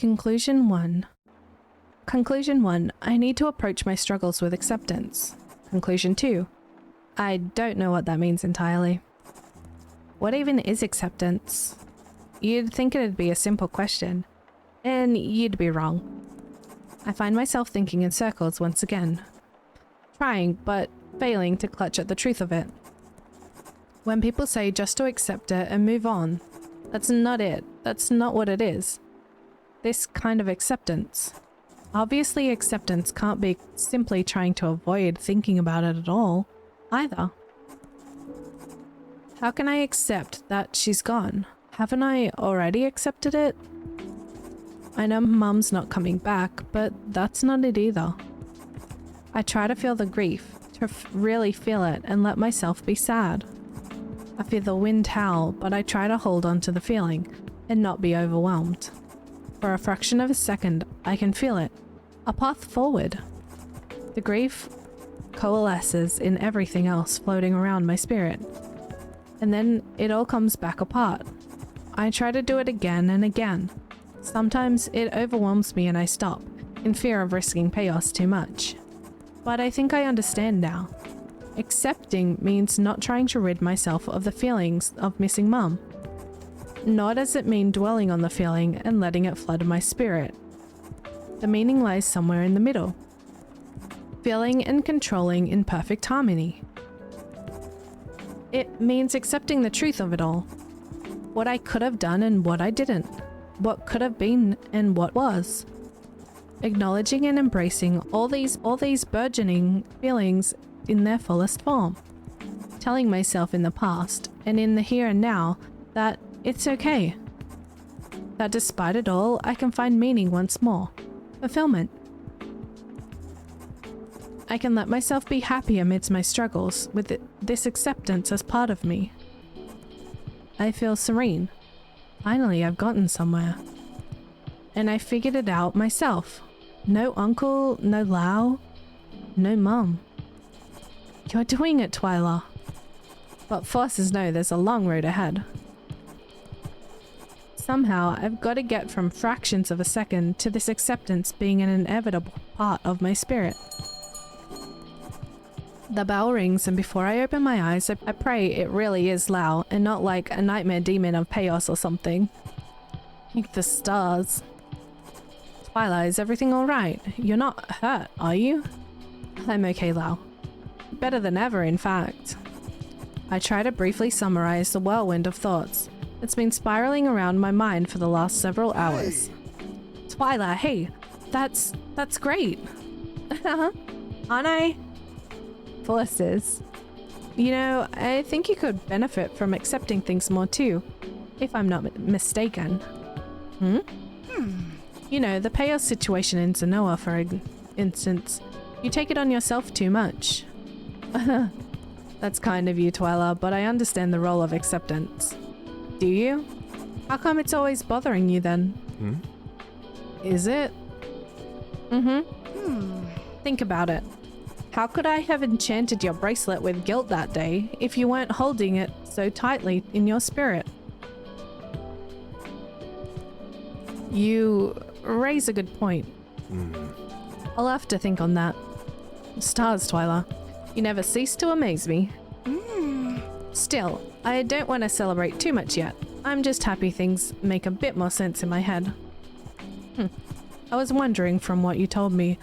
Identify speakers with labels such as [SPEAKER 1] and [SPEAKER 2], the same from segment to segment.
[SPEAKER 1] Conclusion 1. Conclusion 1. I need to approach my struggles with acceptance. Conclusion 2. I don't know what that means entirely. What even is acceptance? You'd think it'd be a simple question, and you'd be wrong. I find myself thinking in circles once again, trying but failing to clutch at the truth of it. When people say just to accept it and move on, that's not it. That's not what it is. This kind of acceptance. Obviously, acceptance can't be simply trying to avoid thinking about it at all, either. How can I accept that she's gone? Haven't I already accepted it? I know Mum's not coming back, but that's not it either. I try to feel the grief, to really feel it and let myself be sad. I feel the wind howl, but I try to hold on to the feeling and not be overwhelmed. For a fraction of a second, I can feel it. A path forward. The grief coalesces in everything else floating around my spirit. And then it all comes back apart. I try to do it again and again. Sometimes it overwhelms me and I stop, in fear of risking chaos too much. But I think I understand now. Accepting means not trying to rid myself of the feelings of missing Mum. Nor does it mean dwelling on the feeling and letting it flood my spirit. The meaning lies somewhere in the middle. Feeling and controlling in perfect harmony. It means accepting the truth of it all. What I could have done and what I didn't. What could have been and what was. Acknowledging and embracing all these burgeoning feelings in their fullest form. Telling myself in the past and in the here and now that it's okay. That despite it all, I can find meaning once more. Fulfillment. I can let myself be happy amidst my struggles with this acceptance as part of me. I feel serene. Finally, I've gotten somewhere. And I figured it out myself. No uncle, no Lau, no Mum. You're doing it, Twyla. But forces know there's a long road ahead. Somehow, I've got to get from fractions of a second to this acceptance being an inevitable part of my spirit. The bell rings, and before I open my eyes, I pray it really is Lau and not like a nightmare demon of chaos or something. Thank the stars. Twyla, is everything alright? You're not hurt, are you? I'm okay, Lau. Better than ever, in fact. I try to briefly summarize the whirlwind of thoughts that's been spiraling around my mind for the last several hours. Hey. Twyla, hey, that's great. Aren't I? Forces. You know, I think you could benefit from accepting things more too, if I'm not mistaken. You know, the chaos situation in Zenoa, for instance. You take it on yourself too much. That's kind of you, Twyla, but I understand the role of acceptance. Do you? How come it's always bothering you then? Is it? Think about it. How could I have enchanted your bracelet with guilt that day if you weren't holding it so tightly in your spirit? You raise a good point. I'll have to think on that. Stars, Twyla. You never cease to amaze me. Still, I don't want to celebrate too much yet. I'm just happy things make a bit more sense in my head. I was wondering from what you told me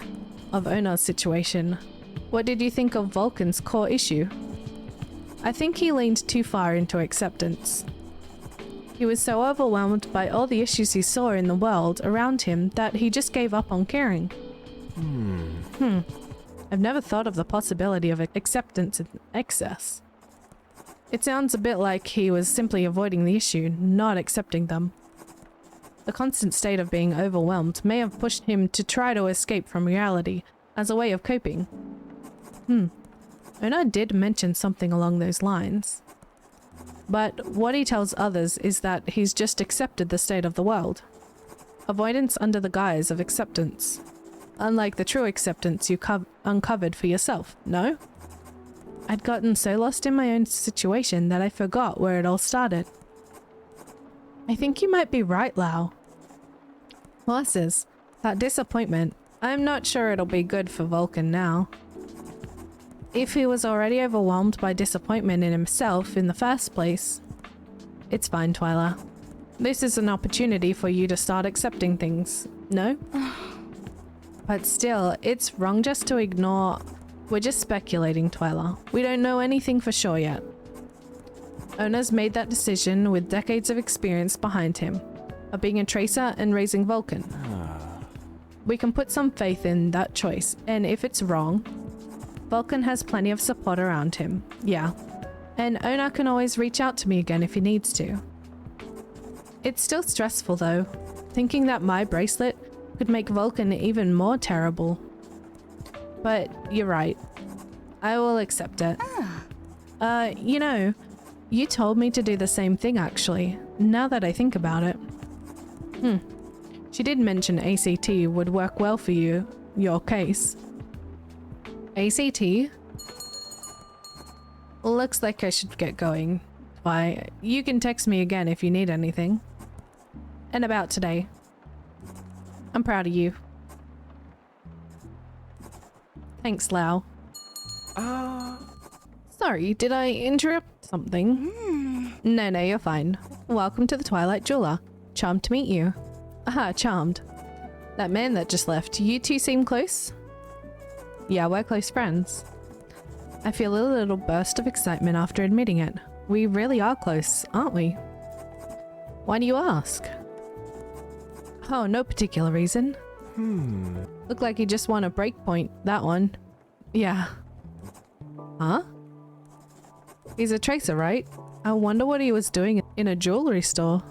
[SPEAKER 1] of Onar's situation. What did you think of Vulcan's core issue? I think he leaned too far into acceptance. He was so overwhelmed by all the issues he saw in the world around him that he just gave up on caring. I've never thought of the possibility of acceptance in excess. It sounds a bit like he was simply avoiding the issue, not accepting them. The constant state of being overwhelmed may have pushed him to try to escape from reality as a way of coping. Onar did mention something along those lines. But what he tells others is that he's just accepted the state of the world. Avoidance under the guise of acceptance. Unlike the true acceptance you uncovered for yourself, no? I'd gotten so lost in my own situation that I forgot where it all started. I think you might be right, Lau. Horses. That disappointment. I'm not sure it'll be good for Vulcan now. If he was already overwhelmed by disappointment in himself in the first place. It's fine, Twyla. This is an opportunity for you to start accepting things, no? But still, it's wrong just to ignore. We're just speculating, Twyla. We don't know anything for sure yet. Ona's made that decision with decades of experience behind him, of being a tracer and raising Vulcan. We can put some faith in that choice, and if it's wrong, Vulcan has plenty of support around him, yeah. And Ona can always reach out to me again if he needs to. It's still stressful though, thinking that my bracelet could make Vulcan even more terrible. But you're right. I will accept it. You know, you told me to do the same thing actually, now that I think about it. She did mention ACT would work well for you, your case. ACT? Looks like I should get going. Why, you can text me again if you need anything. And about today. I'm proud of you. Thanks, Lau. Sorry, did I interrupt something? No, you're fine. Welcome to the Twilight Jeweler. Charmed to meet you. Aha, charmed. That man that just left, you two seem close? Yeah, we're close friends. I feel a little burst of excitement after admitting it. We really are close, aren't we? Why do you ask? Oh, no particular reason. Look like you just want a break point, that one. Yeah. Huh? He's a tracer, right? I wonder what he was doing in a jewelry store.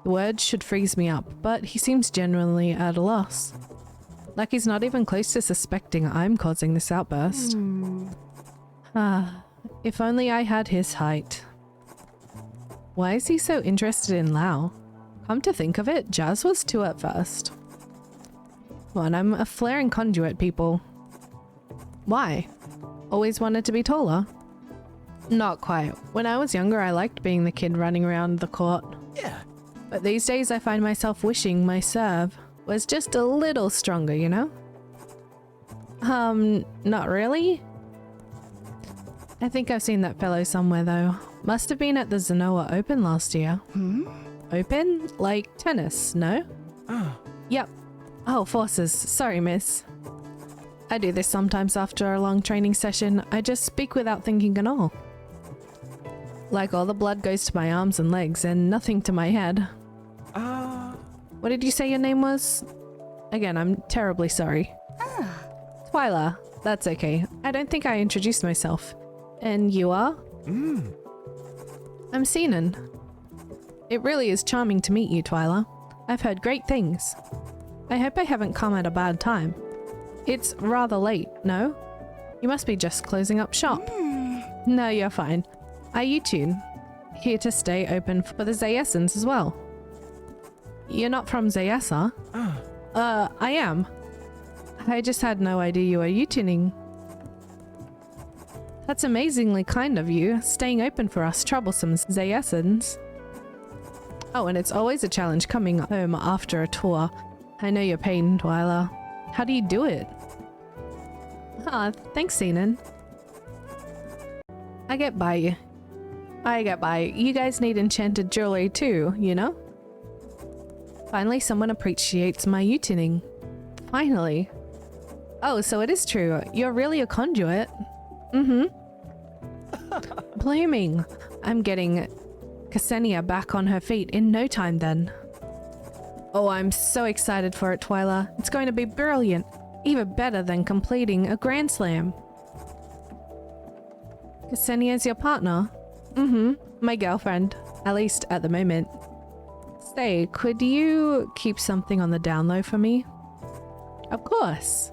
[SPEAKER 1] The words should freeze me up, but he seems genuinely at a loss. Like he's not even close to suspecting I'm causing this outburst. If only I had his height. Why is he so interested in Lau? Come to think of it, Jazz was too at first. Come on, I'm a flaring conduit, people. Why? Always wanted to be taller? Not quite. When I was younger, I liked being the kid running around the court.
[SPEAKER 2] Yeah.
[SPEAKER 1] But these days I find myself wishing my serve was just a little stronger, you know? Not really? I think I've seen that fellow somewhere though. Must have been at the Zenoa Open last year. Open? Like tennis, no? Yep. Oh, forces. Sorry, miss. I do this sometimes after a long training session. I just speak without thinking at all. Like all the blood goes to my arms and legs and nothing to my head. What did you say your name was? Again, I'm terribly sorry. Twyla. That's okay. I don't think I introduced myself. And you are? I'm Sinan. It really is charming to meet you, Twyla. I've heard great things. I hope I haven't come at a bad time. It's rather late, no? You must be just closing up shop. No, you're fine. Are you tune? Here to stay open for the Zayessans as well. You're not from Zayessa? I am. I just had no idea you were U-tuning. That's amazingly kind of you, staying open for us troublesome Zayessans. Oh, and it's always a challenge coming home after a tour. I know your pain, Twyla. How do you do it? Thanks, Sinan. I get by. You guys need enchanted jewelry too, you know? Finally, someone appreciates my U-tuning. Finally. Oh, so it is true. You're really a conduit. Blooming. I'm getting Ksenia back on her feet in no time then. Oh, I'm so excited for it, Twyla. It's going to be brilliant. Even better than completing a Grand Slam. Ksenia's your partner? My girlfriend. At least at the moment. Say, could you keep something on the down low for me? Of course.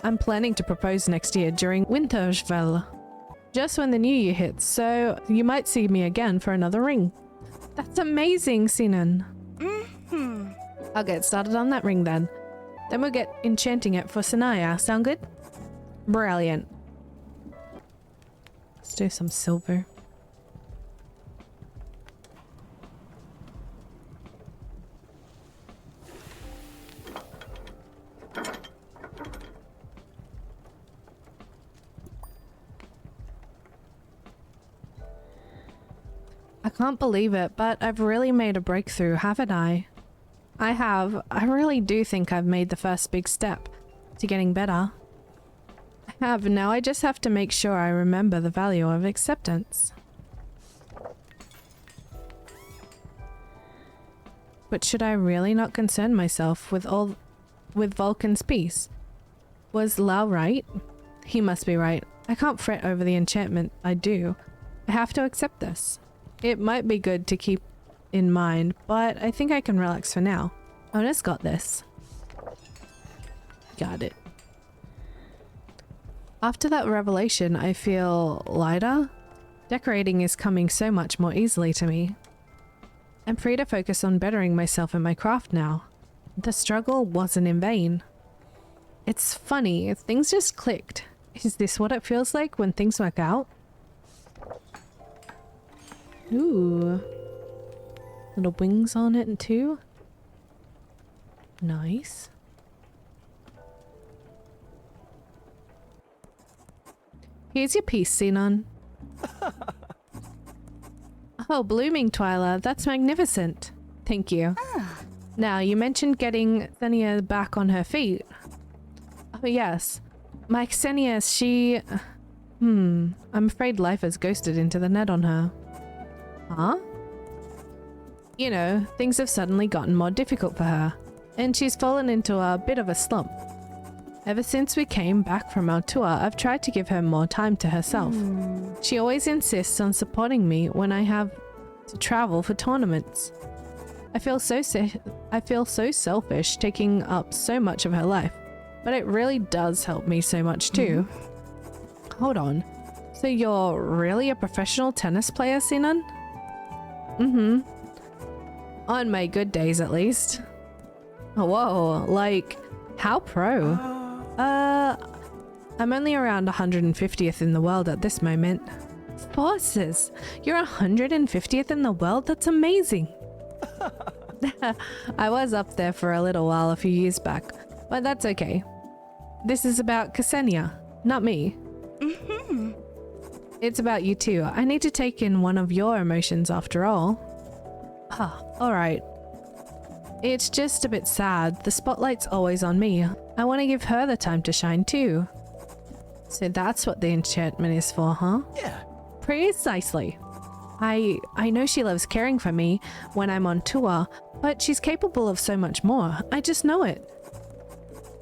[SPEAKER 1] I'm planning to propose next year during Winterfell. Just when the new year hits, so you might see me again for another ring. That's amazing, Sinan. I'll get started on that ring then. Then we'll get enchanting it for Sanaya. Sound good? Brilliant. Let's do some silver. can't believe it, but I've really made a breakthrough, haven't I? I have. I really do think I've made the first big step to getting better. I have. Now I just have to make sure I remember the value of acceptance. But should I really not concern myself with Vulcan's peace? Was Lau right? He must be right. I can't fret over the enchantment I do. I have to accept this. It might be good to keep in mind, but I think I can relax for now. Ona's got this. Got it. After that revelation, I feel lighter. Decorating is coming so much more easily to me. I'm free to focus on bettering myself in my craft now. The struggle wasn't in vain. It's funny, things just clicked. Is this what it feels like when things work out? Ooh. Little wings on it too. Nice. Here's your piece, Xenon. Oh, blooming Twyla, that's magnificent. Thank you. Now, you mentioned getting Xenia back on her feet. Oh, yes. My Xenia, she... I'm afraid life has ghosted into the net on her. Huh? You know, things have suddenly gotten more difficult for her, and she's fallen into a bit of a slump. Ever since we came back from our tour, I've tried to give her more time to herself. She always insists on supporting me when I have to travel for tournaments. I feel so selfish taking up so much of her life, but it really does help me so much too. Hold on. So you're really a professional tennis player, Sinan? On my good days, at least. Oh, whoa, like, how pro? I'm only around 150th in the world at this moment. Forces! You're 150th in the world? That's amazing! I was up there for a little while a few years back, but that's okay. This is about Ksenia, not me. It's about you too. I need to take in one of your emotions after all. Alright. It's just a bit sad. The spotlight's always on me. I want to give her the time to shine too. So that's what the enchantment is for, huh?
[SPEAKER 2] Yeah.
[SPEAKER 1] Precisely. I know she loves caring for me when I'm on tour, but she's capable of so much more. I just know it.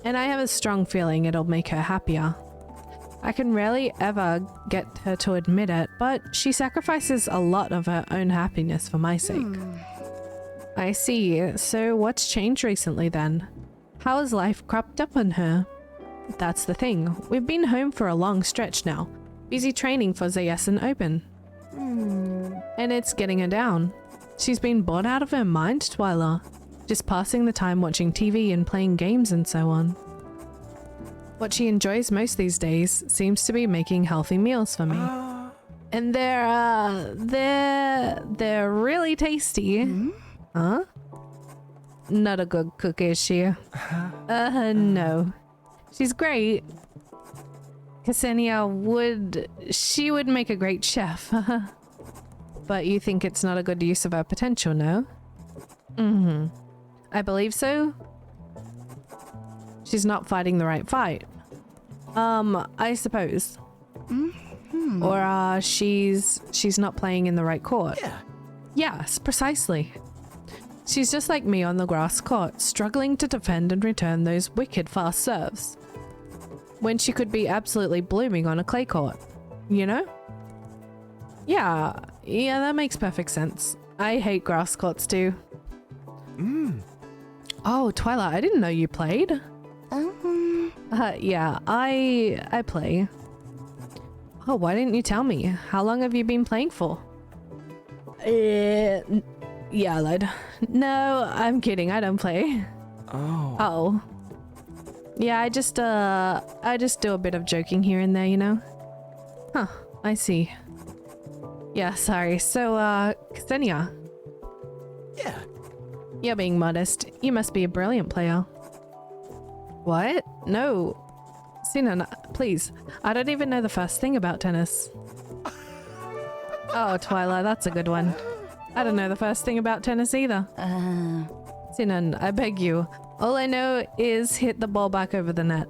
[SPEAKER 1] And I have a strong feeling it'll make her happier. I can rarely ever get her to admit it, but she sacrifices a lot of her own happiness for my sake. I see. So what's changed recently then? How has life cropped up on her? That's the thing. We've been home for a long stretch now, busy training for Zayesan Open. And it's getting her down. She's been bored out of her mind, Twyla. Just passing the time watching TV and playing games and so on. What she enjoys most these days seems to be making healthy meals for me. And they're really tasty. Huh? Not a good cook, is she? No. She's great. Ksenia would make a great chef. But you think it's not a good use of her potential, no? I believe so. She's not fighting the right fight. I suppose. Or she's not playing in the right court.
[SPEAKER 2] Yeah.
[SPEAKER 1] Yes, precisely. She's just like me on the grass court, struggling to defend and return those wicked fast serves. When she could be absolutely blooming on a clay court. You know? Yeah, that makes perfect sense. I hate grass courts too. Oh, Twyla, I didn't know you played. Yeah, I play. Oh, why didn't you tell me? How long have you been playing for? Yeah, lad. No, I'm kidding. I don't play. Oh. Yeah, I just do a bit of joking here and there, you know? Huh, I see. Yeah, sorry. So, Ksenia.
[SPEAKER 2] Yeah.
[SPEAKER 1] You're being modest. You must be a brilliant player. What? No. Sinan, please. I don't even know the first thing about tennis. Oh, Twyla, that's a good one. I don't know the first thing about tennis either. Sinan, I beg you. All I know is hit the ball back over the net.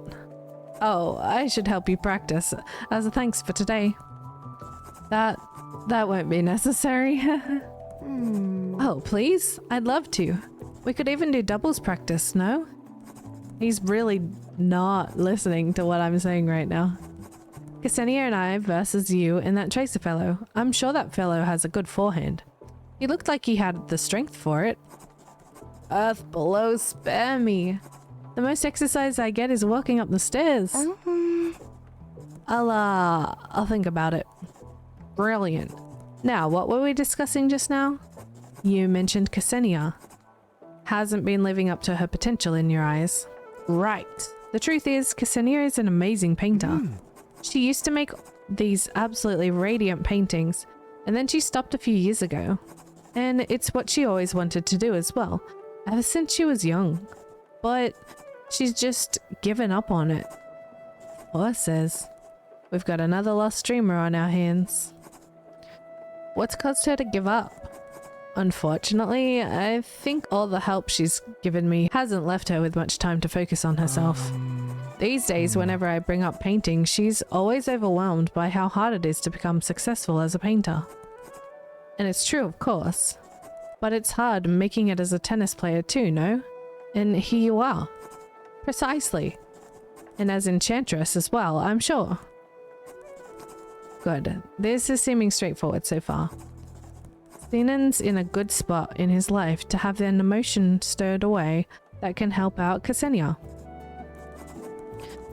[SPEAKER 1] Oh, I should help you practice as a thanks for today. That won't be necessary. Oh, please? I'd love to. We could even do doubles practice, no? He's really not listening to what I'm saying right now. Ksenia and I versus you and that Tracer fellow. I'm sure that fellow has a good forehand. He looked like he had the strength for it. Earth below, spare me. The most exercise I get is walking up the stairs. I'll think about it. Brilliant. Now, what were we discussing just now? You mentioned Ksenia. Hasn't been living up to her potential in your eyes. Right. The truth is, Ksenia is an amazing painter. She used to make these absolutely radiant paintings, and then she stopped a few years ago. And it's what she always wanted to do as well, ever since she was young. But she's just given up on it. Horses. We've got another lost dreamer on our hands. What's caused her to give up? Unfortunately, I think all the help she's given me hasn't left her with much time to focus on herself. These days, whenever I bring up painting, she's always overwhelmed by how hard it is to become successful as a painter. And it's true, of course. But it's hard making it as a tennis player too, no? And here you are. Precisely. And as enchantress as well, I'm sure. Good. This is seeming straightforward so far. Sinan's in a good spot in his life to have an emotion stirred away that can help out Ksenia.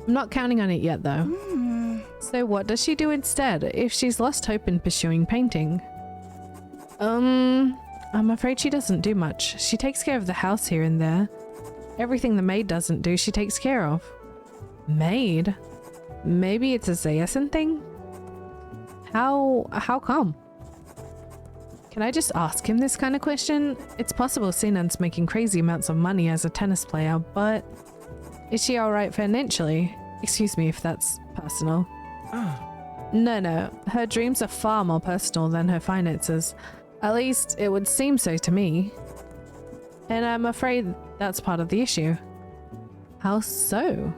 [SPEAKER 1] I'm not counting on it yet though. So what does she do instead if she's lost hope in pursuing painting? I'm afraid she doesn't do much. She takes care of the house here and there. Everything the maid doesn't do, she takes care of. Maid? Maybe it's a Zayasan thing? How come? Can I just ask him this kind of question? It's possible Sinan's making crazy amounts of money as a tennis player, but is she alright financially? Excuse me if that's personal. No, her dreams are far more personal than her finances. At least it would seem so to me. And I'm afraid that's part of the issue. How so?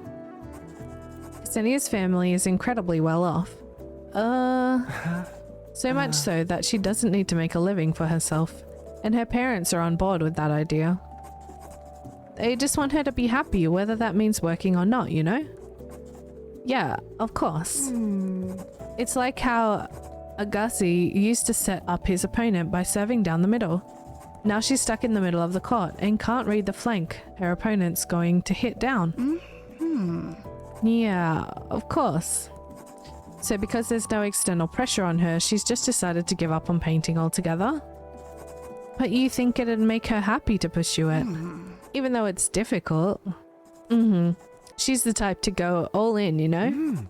[SPEAKER 1] Ksenia's family is incredibly well off. So much so that she doesn't need to make a living for herself, and her parents are on board with that idea. They just want her to be happy, whether that means working or not, you know? Yeah, of course. It's like how Agassi used to set up his opponent by serving down the middle. Now she's stuck in the middle of the court and can't read the flank her opponent's going to hit down. Yeah, of course. So because there's no external pressure on her, she's just decided to give up on painting altogether. But you think it'd make her happy to pursue it, even though it's difficult. She's the type to go all in, you know?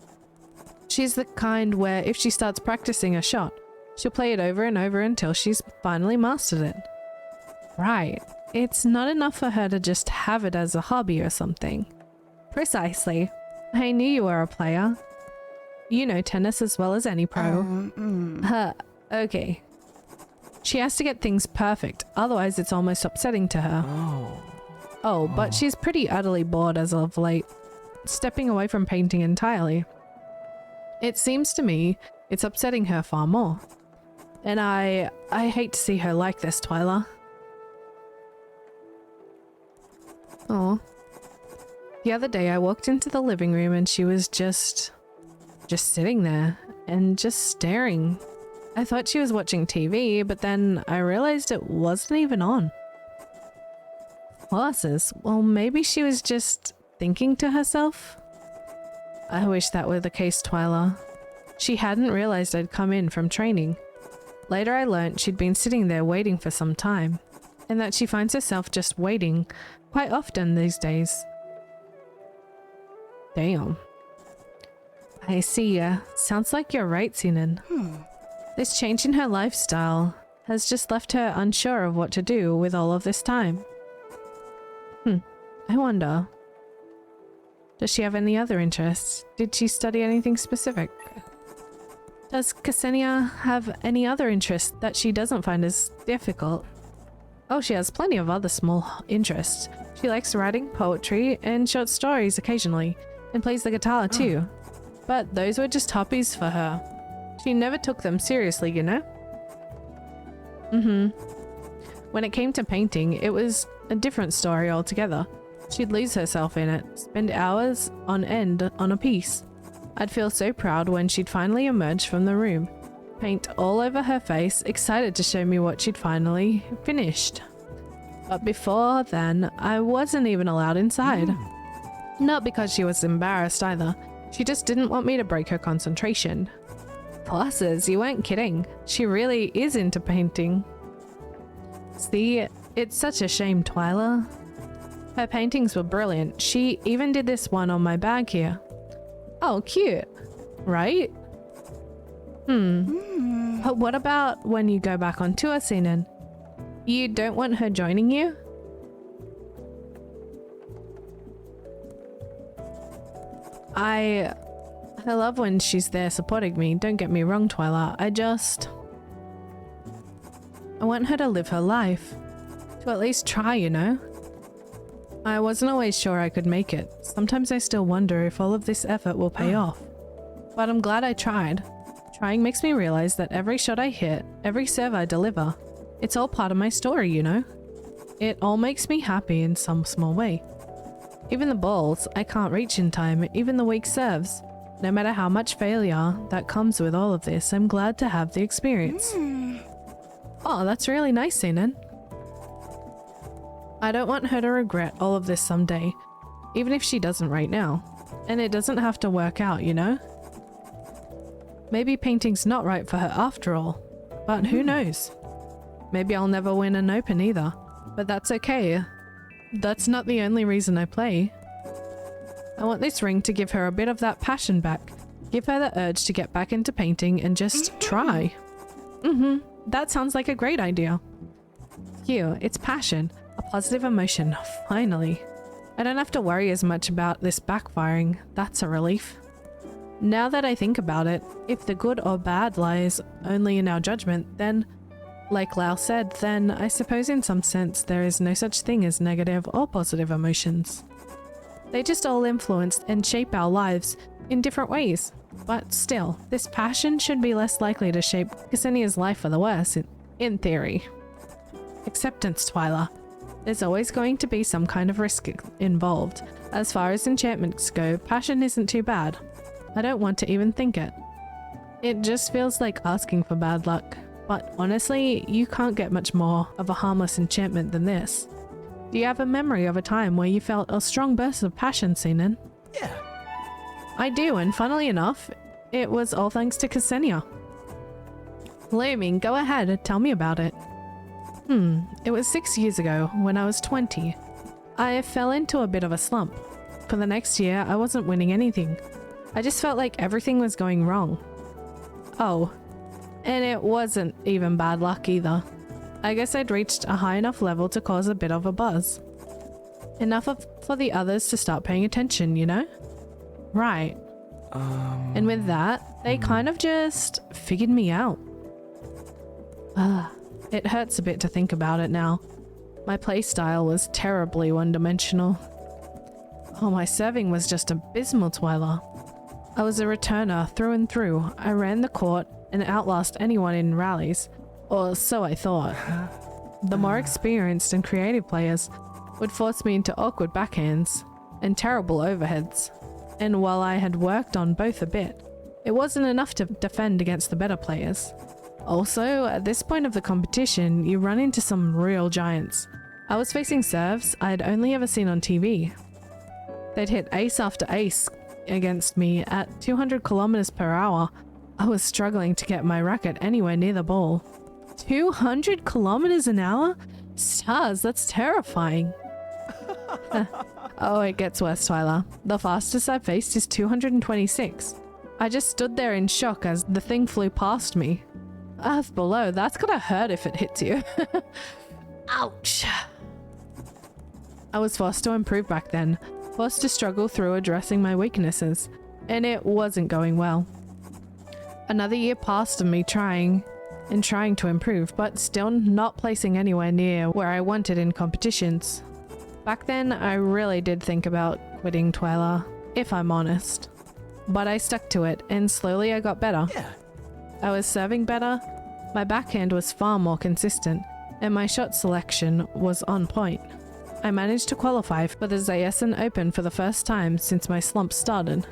[SPEAKER 1] She's the kind where if she starts practicing a shot, she'll play it over and over until she's finally mastered it. Right. It's not enough for her to just have it as a hobby or something. Precisely. I knew you were a player. You know tennis as well as any pro. Okay. She has to get things perfect, otherwise it's almost upsetting to her. But she's pretty utterly bored as of late, stepping away from painting entirely. It seems to me it's upsetting her far more. And I hate to see her like this, Twyla. Oh. The other day I walked into the living room and she was just sitting there and just staring. I thought she was watching TV, but then I realized it wasn't even on. Horses? Well, maybe she was just thinking to herself. I wish that were the case, Twyla. She hadn't realized I'd come in from training. Later I learnt she'd been sitting there waiting for some time, and that she finds herself just waiting quite often these days. Damn. I see ya. Sounds like you're right, Sinan. This change in her lifestyle has just left her unsure of what to do with all of this time. I wonder. Does she have any other interests? Did she study anything specific? Does Ksenia have any other interest that she doesn't find as difficult? Oh, she has plenty of other small interests. She likes writing poetry and short stories occasionally, and plays the guitar too. But those were just hobbies for her. She never took them seriously, you know? When it came to painting, it was a different story altogether. She'd lose herself in it, spend hours on end on a piece. I'd feel so proud when she'd finally emerge from the room, paint all over her face, excited to show me what she'd finally finished. But before then, I wasn't even allowed inside. Not because she was embarrassed either. She just didn't want me to break her concentration. Bosses, you weren't kidding. She really is into painting. See, it's such a shame, Twyla. Her paintings were brilliant. She even did this one on my bag here. Oh, cute. Right? But what about when you go back on tour, Sinan? You don't want her joining you? I love when she's there supporting me. Don't get me wrong, Twyla. I want her to live her life. To at least try, you know? I wasn't always sure I could make it. Sometimes I still wonder if all of this effort will pay off. But I'm glad I tried. Trying makes me realize that every shot I hit, every serve I deliver, it's all part of my story, you know? It all makes me happy in some small way. Even the balls I can't reach in time, even the weak serves. No matter how much failure that comes with all of this, I'm glad to have the experience. Oh, that's really nice, Sinan. I don't want her to regret all of this someday, even if she doesn't right now. And it doesn't have to work out, you know? Maybe painting's not right for her after all, but who knows? Maybe I'll never win an open either, but that's okay. That's not the only reason I play. I want this ring to give her a bit of that passion back, give her the urge to get back into painting and just try. That sounds like a great idea. Hue, it's passion. A positive emotion, finally. I don't have to worry as much about this backfiring. That's a relief. Now that I think about it, if the good or bad lies only in our judgment, then, like Lau said, then I suppose in some sense there is no such thing as negative or positive emotions. They just all influence and shape our lives in different ways. But still, this passion should be less likely to shape Ksenia's life for the worse, in theory. Acceptance, Twyla. There's always going to be some kind of risk involved. As far as enchantments go, passion isn't too bad. I don't want to even think it. It just feels like asking for bad luck. But honestly, you can't get much more of a harmless enchantment than this. Do you have a memory of a time where you felt a strong burst of passion, Sinan?
[SPEAKER 2] Yeah.
[SPEAKER 1] I do, and funnily enough, it was all thanks to Ksenia. Looming, go ahead, tell me about it. It was 6 years ago, when I was 20. I fell into a bit of a slump. For the next year, I wasn't winning anything. I just felt like everything was going wrong. Oh, and it wasn't even bad luck either. I guess I'd reached a high enough level to cause a bit of a buzz. Enough for the others to start paying attention, you know? Right. And with that, they kind of just figured me out. It hurts a bit to think about it now. My playstyle was terribly one-dimensional. Oh, my serving was just abysmal, Twyla. I was a returner through and through. I ran the court and outlast anyone in rallies, or so I thought. The more experienced and creative players would force me into awkward backhands and terrible overheads. And while I had worked on both a bit, it wasn't enough to defend against the better players. Also, at this point of the competition, you run into some real giants. I was facing serves I'd only ever seen on TV. They'd hit ace after ace against me at 200 kilometers per hour. I was struggling to get my racket anywhere near the ball. 200 kilometers an hour? Stars, that's terrifying. Oh, it gets worse, Twyla. The fastest I've faced is 226. I just stood there in shock as the thing flew past me. Earth below, that's gonna hurt if it hits you. Ouch. I was forced to improve back then, forced to struggle through addressing my weaknesses, and it wasn't going well. Another year passed of me trying to improve, but still not placing anywhere near where I wanted in competitions. Back then, I really did think about quitting Twyla, if I'm honest. But I stuck to it, and slowly I got better.
[SPEAKER 2] Yeah.
[SPEAKER 1] I was serving better, my backhand was far more consistent, and my shot selection was on point. I managed to qualify for the Zayesan Open for the first time since my slump started.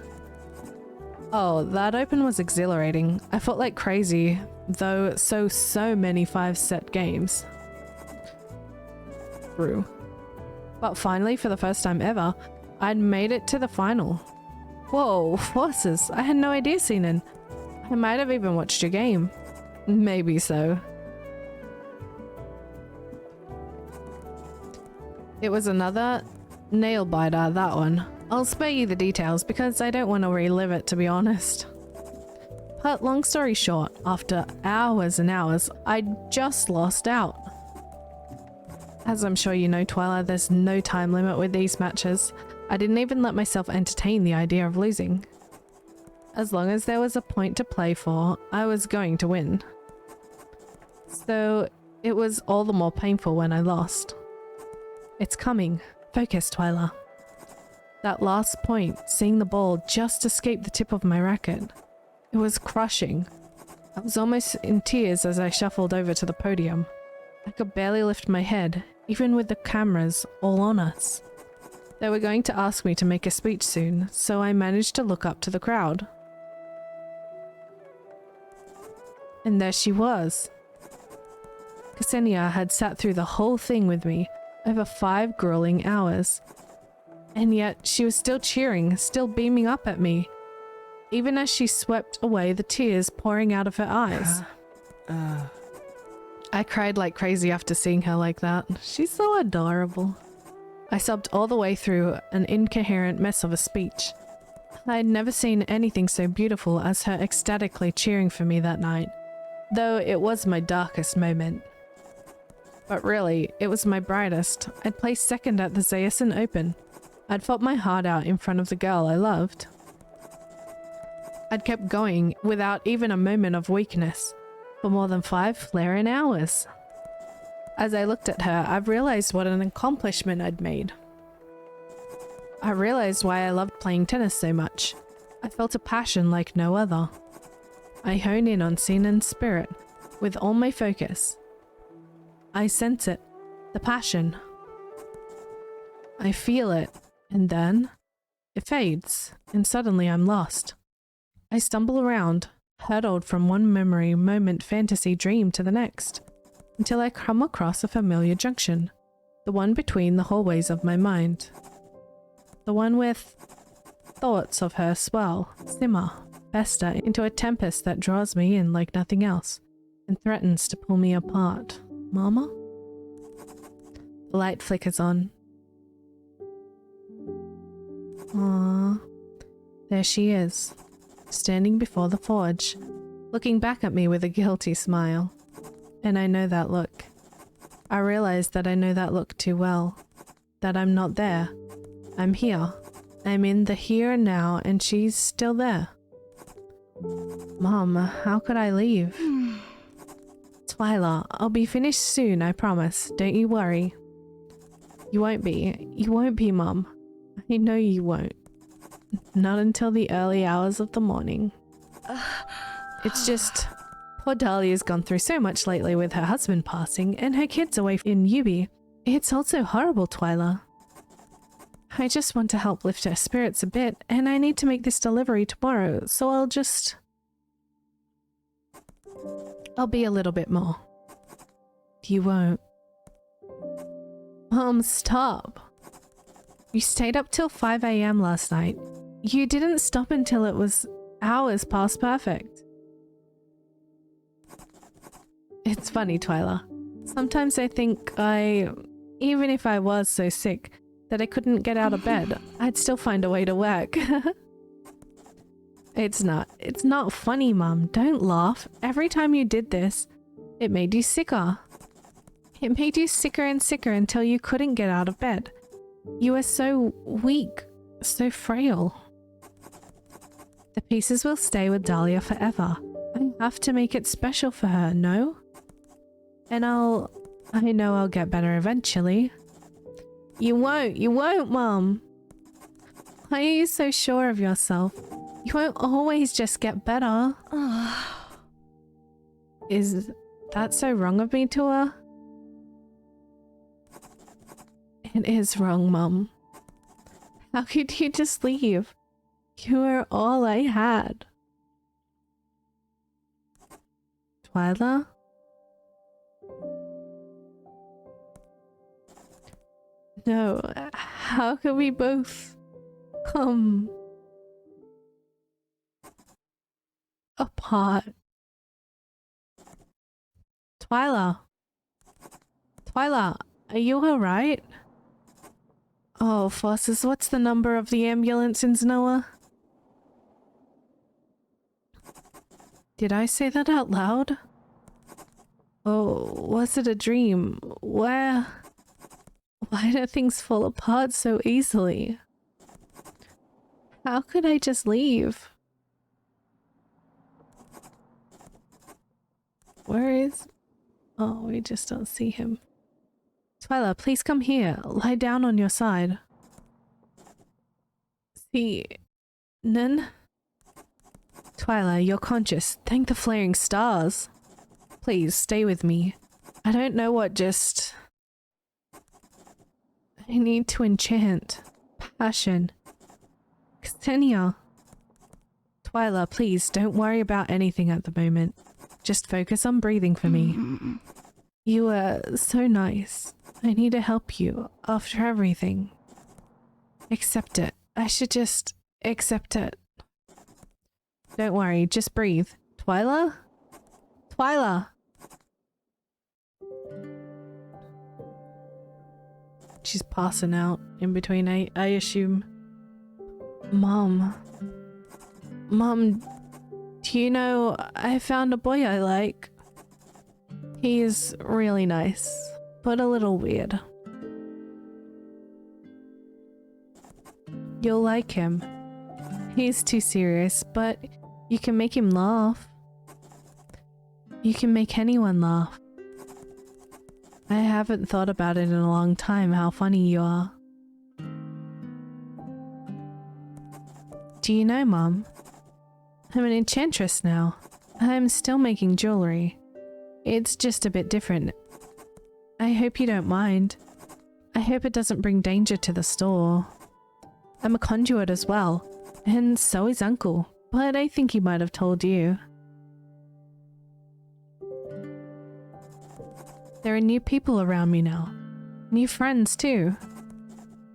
[SPEAKER 1] Oh, that Open was exhilarating. I fought like crazy, though so many 5-set games. True. But finally, for the first time ever, I'd made it to the final. Whoa, horses, I had no idea, Sinan. I might have even watched your game. Maybe so. It was another nail biter, that one. I'll spare you the details because I don't want to relive it, to be honest. But long story short, after hours and hours, I just lost out. As I'm sure you know, Twyla, there's no time limit with these matches. I didn't even let myself entertain the idea of losing. As long as there was a point to play for, I was going to win. So it was all the more painful when I lost. It's coming. Focus, Twyla. That last point, seeing the ball just escape the tip of my racket. It was crushing. I was almost in tears as I shuffled over to the podium. I could barely lift my head, even with the cameras all on us. They were going to ask me to make a speech soon, so I managed to look up to the crowd. And there she was. Ksenia had sat through the whole thing with me, over 5 grueling hours. And yet she was still cheering, still beaming up at me, even as she swept away the tears pouring out of her eyes. I cried like crazy after seeing her like that. She's so adorable. I sobbed all the way through an incoherent mess of a speech. I had never seen anything so beautiful as her ecstatically cheering for me that night, though it was my darkest moment. But really, it was my brightest. I'd placed second at the Zayesan Open. I'd fought my heart out in front of the girl I loved. I'd kept going without even a moment of weakness for more than 5 flaring hours. As I looked at her, I realized what an accomplishment I'd made. I realized why I loved playing tennis so much. I felt a passion like no other. I honed in on Sinan's spirit with all my focus. I sense it, the passion. I feel it, and then it fades, and suddenly I'm lost. I stumble around, hurtled from one memory, moment, fantasy, dream to the next, until I come across a familiar junction, the one between the hallways of my mind. The one with thoughts of her swell, simmer, fester into a tempest that draws me in like nothing else, and threatens to pull me apart. Mama? The light flickers on. Aww. There she is, standing before the forge, looking back at me with a guilty smile. And I know that look. I realize that I know that look too well. That I'm not there. I'm here. I'm in the here and now, and she's still there. Mom, how could I leave? Twyla, I'll be finished soon, I promise. Don't you worry. You won't be. You won't be, Mom. I know you won't. Not until the early hours of the morning. It's just, poor Dahlia's gone through so much lately with her husband passing and her kids away in Ubi. It's all so horrible, Twyla. I just want to help lift her spirits a bit, and I need to make this delivery tomorrow, so I'll be a little bit more. You won't. Mom, stop. You stayed up till 5 AM last night. You didn't stop until it was hours past perfect. It's funny, Twyla. Sometimes I think even if I was so sick that I couldn't get out of bed, I'd still find a way to work. It's not funny, Mum. Don't laugh. Every time you did this, it made you sicker. It made you sicker and sicker until you couldn't get out of bed. You were so weak, so frail. The pieces will stay with Dahlia forever. I have to make it special for her, no? And I know I'll get better eventually. You won't, Mom. Why are you so sure of yourself? You won't always just get better. Is that so wrong of me to her? It is wrong, Mum. How could you just leave? You were all I had. Twyla? No, how could we both come apart? Twyla? Twyla, are you alright? Oh, Fosses, what's the number of the ambulance in Znoa? Did I say that out loud? Oh, was it a dream? Why do things fall apart so easily? How could I just leave? Where is... Oh, we just don't see him. Twyla, please come here. Lie down on your side. See... Nen? Twyla, you're conscious. Thank the flaring stars. Please, stay with me. I don't know what just... I need to enchant. Passion. Ksenia. Twyla, please, don't worry about anything at the moment. Just focus on breathing for me. You are so nice. I need to help you after everything. Accept it. I should just accept it. Don't worry, just breathe. Twyla? Twyla! She's passing out in between, I assume. Mom. Mom, do you know I found a boy I like? He's really nice, but a little weird. You'll like him. He's too serious, but you can make him laugh. You can make anyone laugh. I haven't thought about it in a long time, how funny you are. Do you know, Mom? I'm an enchantress now. I'm still making jewelry. It's just a bit different. I hope you don't mind. I hope it doesn't bring danger to the store. I'm a conduit as well, and so is Uncle, but I think he might have told you. There are new people around me now. New friends too.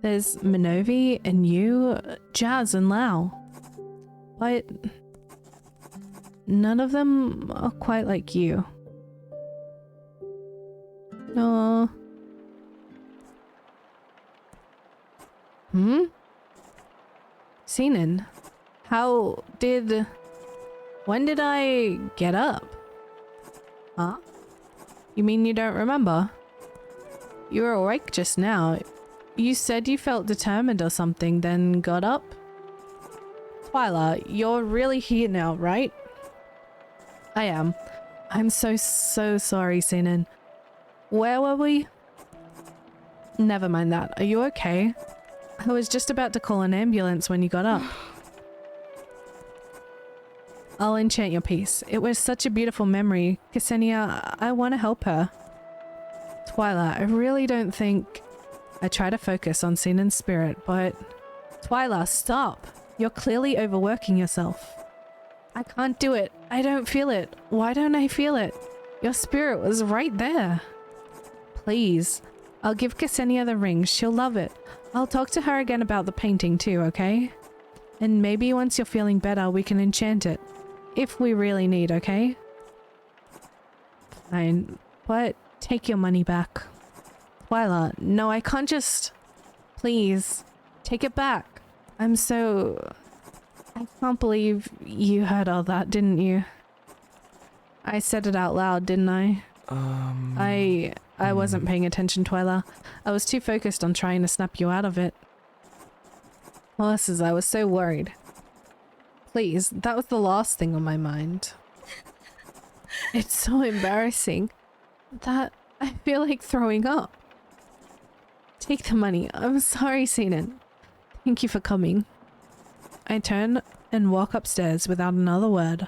[SPEAKER 1] There's Minovi and you, Jazz and Lau. But none of them are quite like you. Aww. Sinan, when did I get up? Huh? You mean you don't remember? You were awake just now. You said you felt determined or something, then got up? Twyla, you're really here now, right? I am. I'm so sorry, Sinan. Where were we? Never mind that. Are you okay? I was just about to call an ambulance when you got up. I'll enchant your piece. It was such a beautiful memory. Ksenia, I want to help her. Twyla, I really don't think... I try to focus on Sinan's spirit, but... Twyla, stop! You're clearly overworking yourself. I can't do it. I don't feel it. Why don't I feel it? Your spirit was right there. Please. I'll give Ksenia the ring. She'll love it. I'll talk to her again about the painting too, okay? And maybe once you're feeling better, we can enchant it. If we really need, okay? Fine. But take your money back. Twyla, no, I can't just... Please. Take it back. I'm so... I can't believe you heard all that, didn't you? I said it out loud, didn't I? I wasn't paying attention, Twyla. I was too focused on trying to snap you out of it. Horses, I was so worried. Please, that was the last thing on my mind. It's so embarrassing that I feel like throwing up. Take the money. I'm sorry, Satan. Thank you for coming. I turn and walk upstairs without another word.